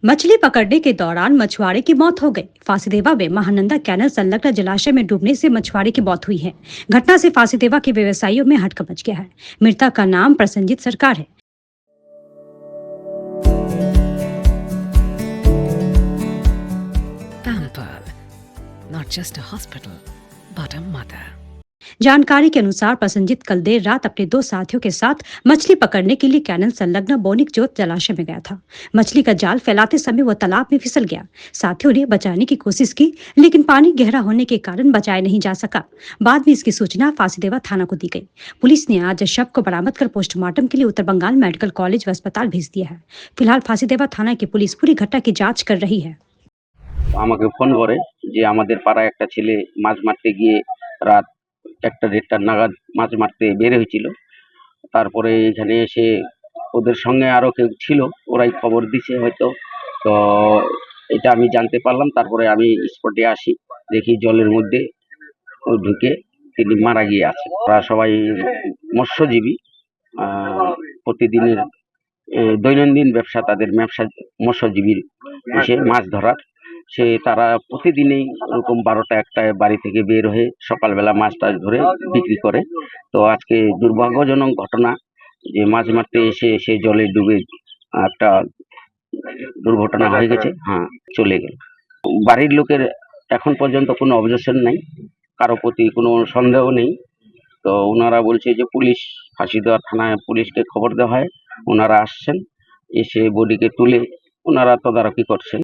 मछली पकड़ने के दौरान मछुआरे की मौत हो गई। फांसीदेवा में महानंदा कैनल संलग्न जलाशय में डूबने से मछुआरे की मौत हुई है। घटना से फांसीदेवा के व्यवसायियों में हड़कंप मच गया है। मृतक का नाम प्रसन्नजीत सरकार है। Pampered, not just a hospital, but a mother. जानकारी के अनुसार प्रसन्नजीत कल देर रात अपने दो साथियों के साथ मछली पकड़ने के लिए कैनल संलग्न बोनिक जोत जलाशय में गया था। मछली का जाल फैलाते समय वह तालाब में फिसल गया। साथियों ने बचाने की कोशिश की, लेकिन पानी गहरा होने के कारण बचाया नहीं जा सका। बाद में इसकी सूचना फांसीदेवा थाना को दी गई। पुलिस ने आज शव को बरामद कर पोस्टमार्टम के लिए उत्तर बंगाल मेडिकल कॉलेज व अस्पताल भेज दिया है। फिलहाल फांसीदेवा थाना की पुलिस पूरी घटना की जाँच कर रही है। আমাকে ফোন করে যে আমাদের পাড়ায় একটা ছেলে মাছ মারতে গিয়ে রাত 1টা-1:30 নাগাদ মাছ মারতে বের হয়েছিল। তারপরে এখানে এসে ওদের সঙ্গে আরো কেউ ছিল, ওরাই খবর দিছে হয়তো। তো এটা আমি জানতে পারলাম। তারপরে আমি স্পটে আসি, দেখি জলের মধ্যে ও ঢুকে তিনি মারা গিয়ে আছে। ওরা সবাই মৎস্যজীবী, প্রতিদিনের দৈনন্দিন ব্যবসা তাদের, মৎস্যজীবীর এসে মাছ ধরার। তারা প্রতিদিনই ওরকম 12টা-1টায় বাড়ি থেকে বের হয়ে সকালবেলা মাছ টাছ ধরে বিক্রি করে। তো আজকে দুর্ভাগ্যজনক ঘটনা যে মাছ মারতে এসে সে জলে ডুবে একটা দুর্ঘটনা হয়ে গেছে। হ্যাঁ, চলে গেল। বাড়ির লোকের এখন পর্যন্ত কোনো অবজেকশন নাই, কারো প্রতি কোনো সন্দেহ নেই। তো ওনারা বলছে যে পুলিশ, ফাঁসিদেওয়া থানায় পুলিশকে খবর দেওয়া হয়, ওনারা আসছেন, এসে বডিকে তুলে ওনারা তদারকি করছেন।